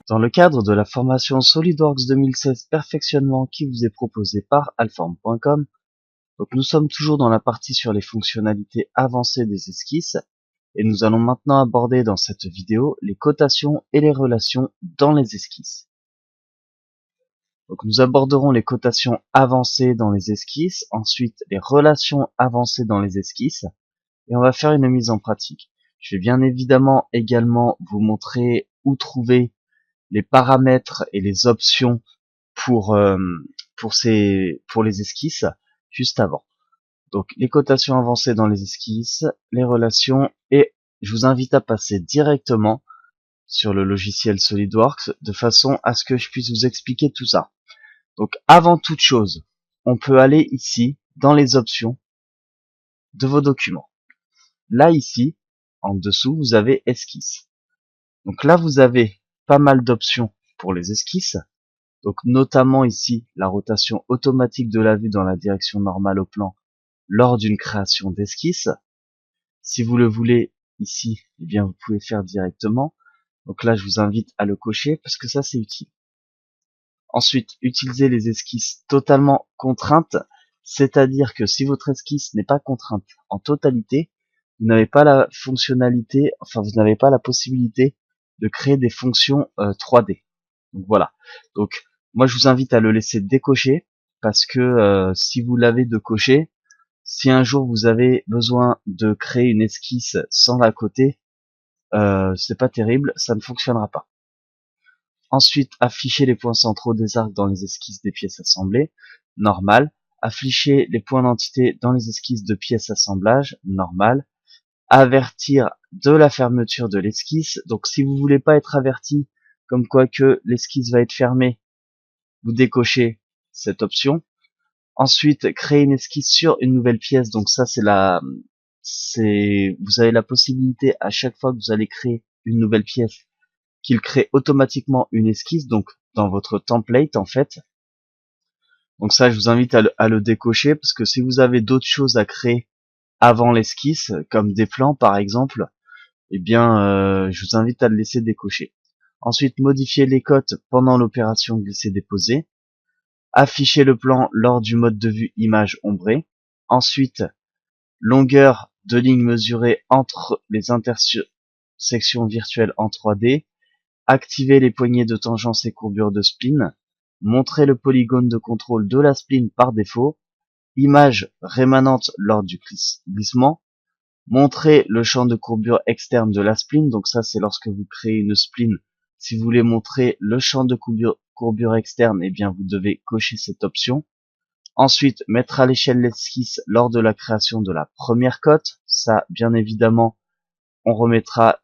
Dans le cadre de la formation SolidWorks 2016 Perfectionnement qui vous est proposée par Alform.com, donc nous sommes toujours dans la partie sur les fonctionnalités avancées des esquisses et nous allons maintenant aborder dans cette vidéo les cotations et les relations dans les esquisses. Donc nous aborderons les cotations avancées dans les esquisses, ensuite les relations avancées dans les esquisses et on va faire une mise en pratique. Je vais bien évidemment également vous montrer où trouver les paramètres et les options pour les esquisses juste avant. Donc les cotations avancées dans les esquisses, les relations, et je vous invite à passer directement sur le logiciel SolidWorks de façon à ce que je puisse vous expliquer tout ça. Donc avant toute chose, on peut aller ici dans les options de vos documents. Là ici, en dessous, vous avez esquisse. Donc là vous avez pas mal d'options pour les esquisses. Donc notamment ici la rotation automatique de la vue dans la direction normale au plan lors d'une création d'esquisse. Si vous le voulez ici, eh bien vous pouvez faire directement. Donc là je vous invite à le cocher parce que ça c'est utile. Ensuite, utilisez les esquisses totalement contraintes, c'est-à-dire que si votre esquisse n'est pas contrainte en totalité, vous n'avez pas la fonctionnalité, enfin vous n'avez pas la possibilité de créer des fonctions 3D. Donc voilà. Donc moi je vous invite à le laisser décocher parce que si vous l'avez de cocher, si un jour vous avez besoin de créer une esquisse sans la coter, c'est pas terrible, ça ne fonctionnera pas. Ensuite, afficher les points centraux des arcs dans les esquisses des pièces assemblées, normal. Afficher les points d'entité dans les esquisses de pièces assemblage, normal. Avertir de la fermeture de l'esquisse. Donc si vous voulez pas être averti comme quoi que l'esquisse va être fermée, vous décochez cette option. Ensuite, créer une esquisse sur une nouvelle pièce. Donc ça vous avez la possibilité à chaque fois que vous allez créer une nouvelle pièce qu'il crée automatiquement une esquisse, donc dans votre template en fait. Donc ça, je vous invite à le décocher parce que si vous avez d'autres choses à créer avant l'esquisse, comme des plans par exemple, eh bien, je vous invite à le laisser décocher. Ensuite, modifier les cotes pendant l'opération glisser-déposer. Afficher le plan lors du mode de vue image ombrée. Ensuite, longueur de ligne mesurée entre les intersections virtuelles en 3D. Activer les poignées de tangence et courbure de spline, montrer le polygone de contrôle de la spline par défaut, image rémanente lors du glissement, montrer le champ de courbure externe de la spline, donc ça c'est lorsque vous créez une spline, si vous voulez montrer le champ de courbure externe, eh bien vous devez cocher cette option. Ensuite, mettre à l'échelle l'esquisse lors de la création de la première cote, ça bien évidemment on remettra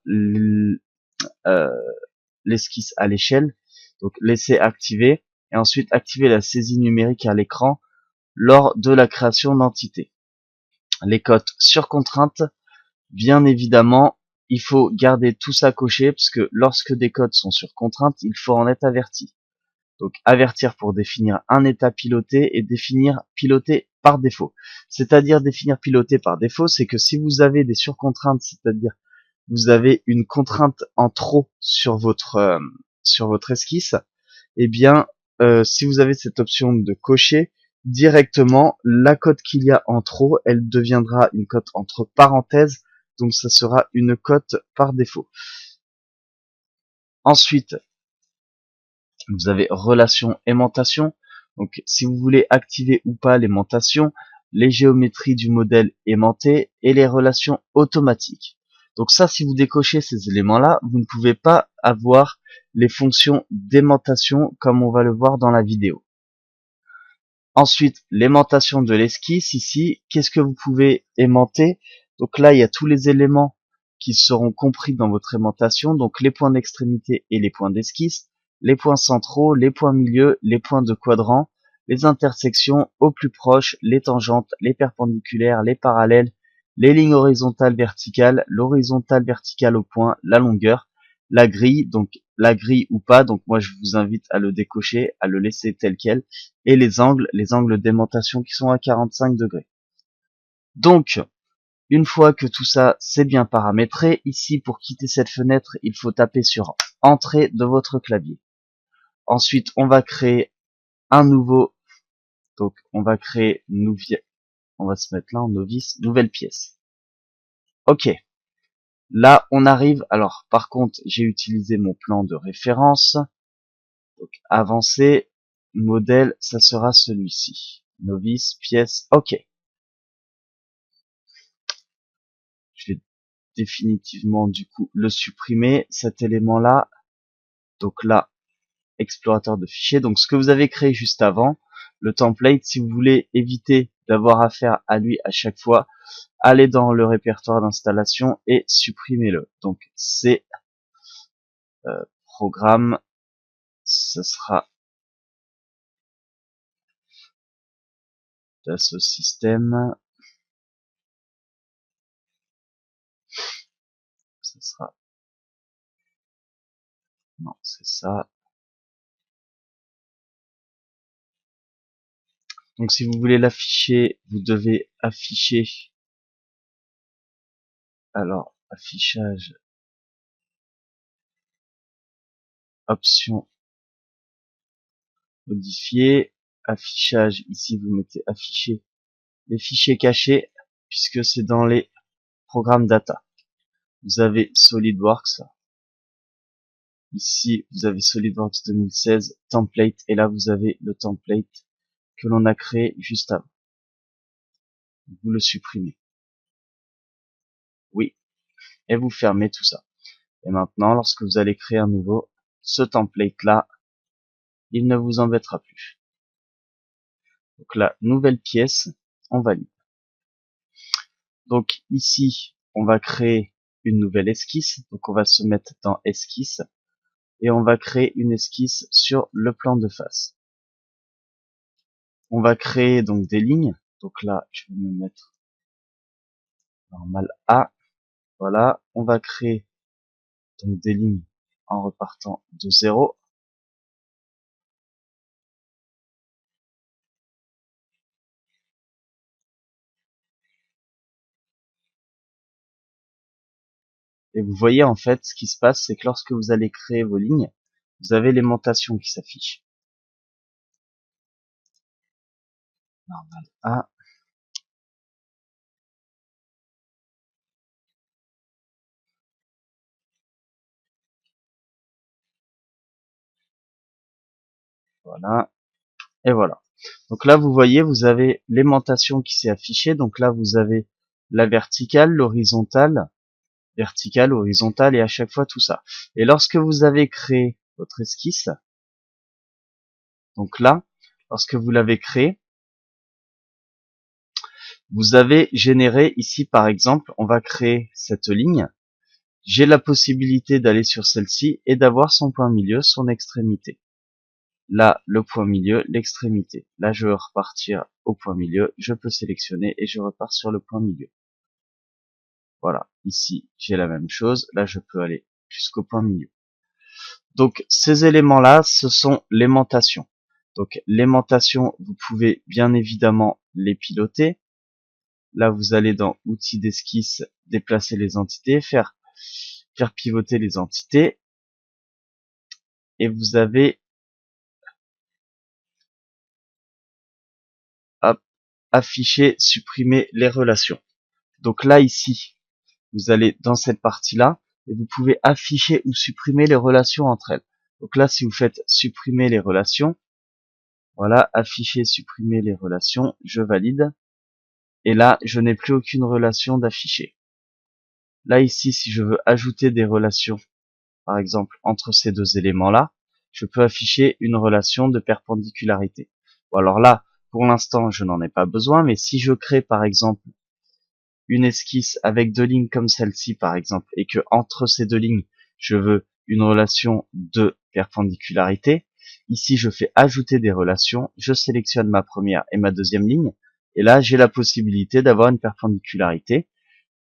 l'esquisse à l'échelle, donc laisser activer, et ensuite activer la saisie numérique à l'écran lors de la création d'entités. Les cotes sur contrainte, bien évidemment, il faut garder tout ça coché, parce que lorsque des cotes sont sur contrainte, il faut en être averti. Donc avertir pour définir un état piloté et définir piloté par défaut. C'est-à-dire définir piloté par défaut, c'est que si vous avez des surcontraintes, c'est-à-dire vous avez une contrainte en trop sur votre esquisse, eh bien, si vous avez cette option de cocher, directement, la cote qu'il y a en trop, elle deviendra une cote entre parenthèses, donc ça sera une cote par défaut. Ensuite, vous avez relation aimantation. Donc, si vous voulez activer ou pas l'aimantation, les géométries du modèle aimanté et les relations automatiques. Donc ça, si vous décochez ces éléments-là, vous ne pouvez pas avoir les fonctions d'aimantation comme on va le voir dans la vidéo. Ensuite, l'aimantation de l'esquisse ici, qu'est-ce que vous pouvez aimanter? Donc là, il y a tous les éléments qui seront compris dans votre aimantation, donc les points d'extrémité et les points d'esquisse, les points centraux, les points milieux, les points de quadrant, les intersections au plus proche, les tangentes, les perpendiculaires, les parallèles, les lignes horizontales verticales, l'horizontale verticale au point, la longueur, la grille, donc la grille ou pas, donc moi je vous invite à le décocher, à le laisser tel quel, et les angles d'aimantation qui sont à 45 degrés. Donc, Une fois que tout ça c'est bien paramétré, ici pour quitter cette fenêtre, il faut taper sur Entrée de votre clavier. Ensuite, on va créer un nouveau, donc on va créer on va se mettre là en novice, nouvelle pièce. Ok, là on arrive, alors par contre j'ai utilisé mon plan de référence, donc avancé, modèle, ça sera celui-ci, novice, pièce, ok. Je vais définitivement du coup le supprimer, cet élément là, donc là, explorateur de fichiers, donc ce que vous avez créé juste avant, le template, si vous voulez éviter d'avoir affaire à lui à chaque fois, allez dans le répertoire d'installation et supprimez-le. Donc c'est programme, ce sera Dassault Systèmes, ce sera, non c'est ça. Donc si vous voulez l'afficher, vous devez afficher, alors affichage, option modifier, affichage, ici vous mettez afficher les fichiers cachés, puisque c'est dans les programmes data. Vous avez SolidWorks, ici vous avez SolidWorks 2016, template, et là vous avez le template que l'on a créé juste avant. Vous le supprimez. Oui. Et vous fermez tout ça. Et maintenant, lorsque vous allez créer un nouveau, ce template-là, il ne vous embêtera plus. Donc la nouvelle pièce, on valide. Donc ici, on va créer une nouvelle esquisse. Donc on va se mettre dans esquisse et on va créer une esquisse sur le plan de face. On va créer donc des lignes. Donc là, je vais me mettre normal A. Voilà, on va créer donc des lignes en repartant de 0. Et vous voyez en fait ce qui se passe, c'est que lorsque vous allez créer vos lignes, vous avez l'aimantation qui s'affiche. Normal A. Voilà. Et voilà. Donc là, vous voyez, vous avez l'aimantation qui s'est affichée. Donc là, vous avez la verticale, l'horizontale, verticale, horizontale, et à chaque fois tout ça. Et lorsque vous avez créé votre esquisse, donc là, lorsque vous l'avez créé, vous avez généré ici, par exemple, on va créer cette ligne. J'ai la possibilité d'aller sur celle-ci et d'avoir son point milieu, son extrémité. Là, le point milieu, l'extrémité. Là, je veux repartir au point milieu. Je peux sélectionner et je repars sur le point milieu. Voilà. Ici, j'ai la même chose. Là, je peux aller jusqu'au point milieu. Donc, ces éléments-là, ce sont l'aimantation. Donc, l'aimantation, vous pouvez bien évidemment les piloter. Là, vous allez dans outils d'esquisse, déplacer les entités, faire pivoter les entités. Et vous avez, hop, afficher, supprimer les relations. Donc là, ici, vous allez dans cette partie-là et vous pouvez afficher ou supprimer les relations entre elles. Donc là, si vous faites supprimer les relations, voilà, afficher, supprimer les relations, je valide. Et là, je n'ai plus aucune relation d'afficher. Là, ici, si je veux ajouter des relations, par exemple, entre ces deux éléments-là, je peux afficher une relation de perpendicularité. Bon, alors là, pour l'instant, je n'en ai pas besoin, mais si je crée, par exemple, une esquisse avec deux lignes comme celle-ci par exemple, et que entre ces deux lignes, je veux une relation de perpendicularité, ici je fais ajouter des relations, je sélectionne ma première et ma deuxième ligne, et là j'ai la possibilité d'avoir une perpendicularité,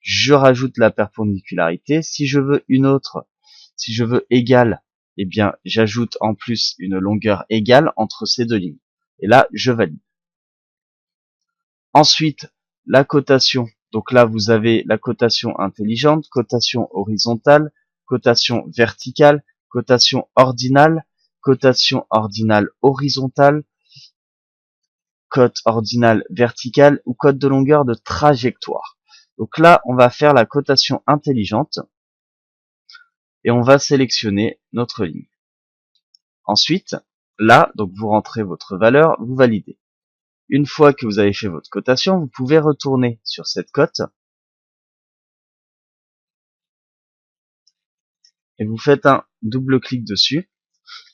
je rajoute la perpendicularité, si je veux une autre, si je veux égale, eh bien j'ajoute en plus une longueur égale entre ces deux lignes, et là je valide. Ensuite, la cotation, Donc là, vous avez la cotation intelligente, cotation horizontale, cotation verticale, cotation ordinale horizontale, cote ordinale verticale ou cote de longueur de trajectoire. Donc là, on va faire la cotation intelligente et on va sélectionner notre ligne. Ensuite, là, donc vous rentrez votre valeur, vous validez. Une fois que vous avez fait votre cotation, vous pouvez retourner sur cette cote et vous faites un double clic dessus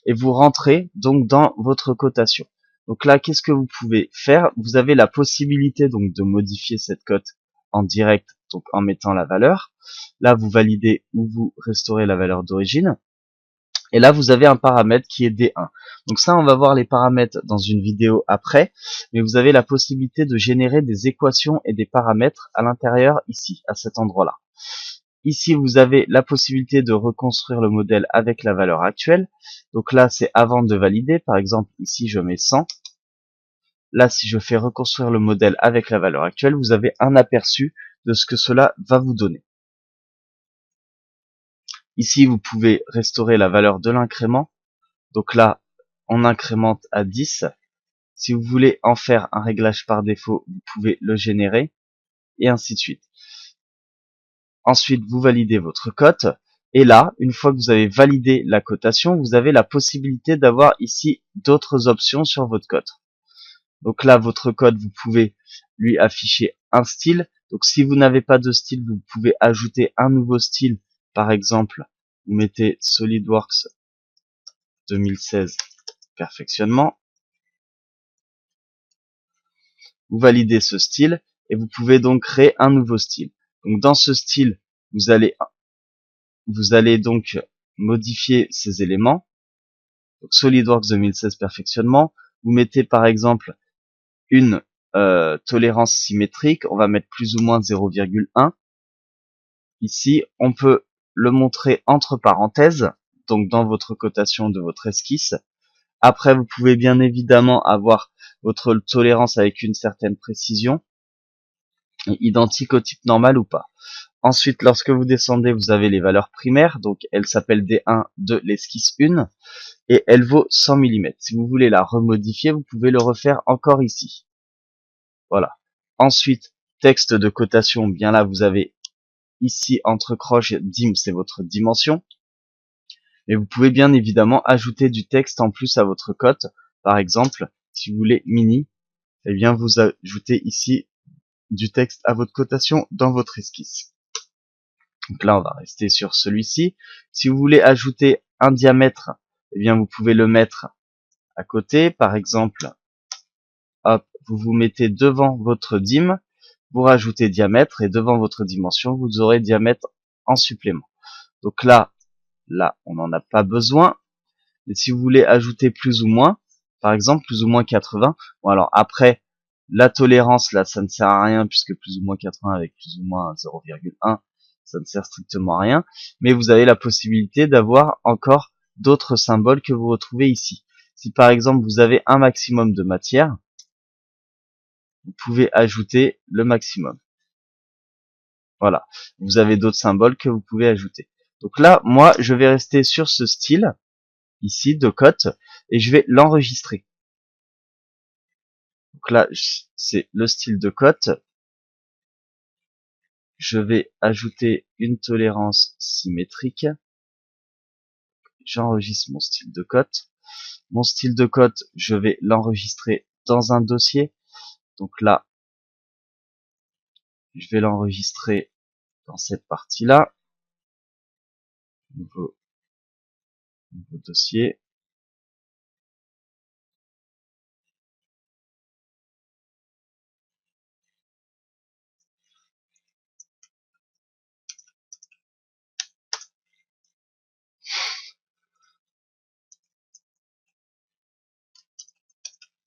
et vous rentrez donc dans votre cotation. Donc là, qu'est-ce que vous pouvez faire? Vous avez la possibilité donc de modifier cette cote en direct, donc en mettant la valeur. Là, vous validez ou vous restaurez la valeur d'origine. Et là, vous avez un paramètre qui est D1. Donc ça, on va voir les paramètres dans une vidéo après, mais vous avez la possibilité de générer des équations et des paramètres à l'intérieur ici, à cet endroit-là. Ici, vous avez la possibilité de reconstruire le modèle avec la valeur actuelle. Donc là, c'est avant de valider. Par exemple, ici, je mets 100. Là, si je fais reconstruire le modèle avec la valeur actuelle, vous avez un aperçu de ce que cela va vous donner. Ici, vous pouvez restaurer la valeur de l'incrément. Donc là, on incrémente à 10. Si vous voulez en faire un réglage par défaut, vous pouvez le générer, et ainsi de suite. Ensuite, vous validez votre cote. Et là, une fois que vous avez validé la cotation, vous avez la possibilité d'avoir ici d'autres options sur votre cote. Donc là, votre cote, vous pouvez lui afficher un style. Donc si vous n'avez pas de style, vous pouvez ajouter un nouveau style. Par exemple, vous mettez SolidWorks 2016 perfectionnement. Vous validez ce style et vous pouvez donc créer un nouveau style. Donc dans ce style, vous allez donc modifier ces éléments. Donc SolidWorks 2016 perfectionnement. Vous mettez par exemple une tolérance symétrique. On va mettre plus ou moins 0,1. Ici, on peut le montrer entre parenthèses, donc dans votre cotation de votre esquisse. Après, vous pouvez bien évidemment avoir votre tolérance avec une certaine précision, identique au type normal ou pas. Ensuite, lorsque vous descendez, vous avez les valeurs primaires, donc elle s'appelle D1 de l'esquisse 1, et elle vaut 100 mm. Si vous voulez la remodifier, vous pouvez le refaire encore ici. Voilà. Ensuite, texte de cotation, bien là, vous avez ici entre croche dim, c'est votre dimension. Et vous pouvez bien évidemment ajouter du texte en plus à votre cote. Par exemple, si vous voulez mini, eh bien vous ajoutez ici du texte à votre cotation dans votre esquisse. Donc là, on va rester sur celui-ci. Si vous voulez ajouter un diamètre, eh bien vous pouvez le mettre à côté. Par exemple, hop, vous vous mettez devant votre dim, vous rajoutez diamètre et devant votre dimension, vous aurez diamètre en supplément. Donc là, on n'en a pas besoin. Mais si vous voulez ajouter plus ou moins, par exemple plus ou moins 80, bon alors après, la tolérance là ça ne sert à rien puisque plus ou moins 80 avec plus ou moins 0,1, ça ne sert strictement à rien, mais vous avez la possibilité d'avoir encore d'autres symboles que vous retrouvez ici. Si par exemple vous avez un maximum de matière, vous pouvez ajouter le maximum. Voilà, vous avez d'autres symboles que vous pouvez ajouter. Donc là, moi je vais rester sur ce style ici de cote et je vais l'enregistrer. Donc là, c'est le style de cote. Je vais ajouter une tolérance symétrique. J'enregistre mon style de cote. Mon style de cote, je vais l'enregistrer dans un dossier. Donc là, je vais l'enregistrer dans cette partie-là. Nouveau dossier.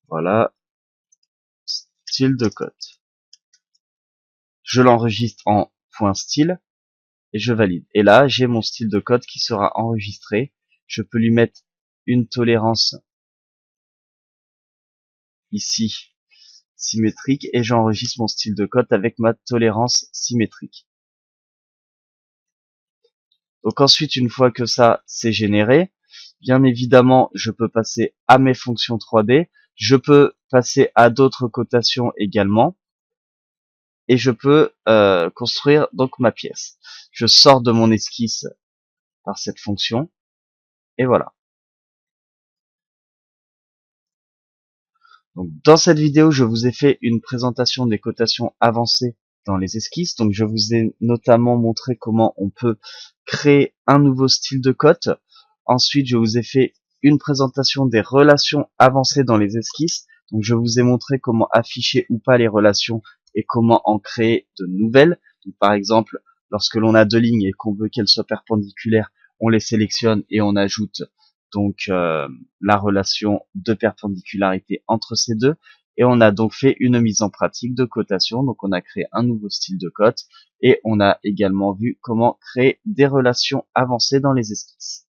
Voilà, style de cote. Je l'enregistre en .style et je valide. Et là, j'ai mon style de cote qui sera enregistré. Je peux lui mettre une tolérance ici. symétrique et j'enregistre mon style de cote avec ma tolérance symétrique. Donc ensuite, une fois que ça c'est généré, bien évidemment, je peux passer à mes fonctions 3D, je peux passer à d'autres cotations également, et je peux construire donc ma pièce. Je sors de mon esquisse par cette fonction, et voilà. Donc, dans cette vidéo, je vous ai fait une présentation des cotations avancées dans les esquisses. Donc, je vous ai notamment montré comment on peut créer un nouveau style de cote. Ensuite, je vous ai fait une présentation des relations avancées dans les esquisses. Donc, je vous ai montré comment afficher ou pas les relations et comment en créer de nouvelles. Donc, par exemple, lorsque l'on a deux lignes et qu'on veut qu'elles soient perpendiculaires, on les sélectionne et on ajoute donc la relation de perpendicularité entre ces deux, et on a donc fait une mise en pratique de cotation. Donc on a créé un nouveau style de cote et on a également vu comment créer des relations avancées dans les esquisses.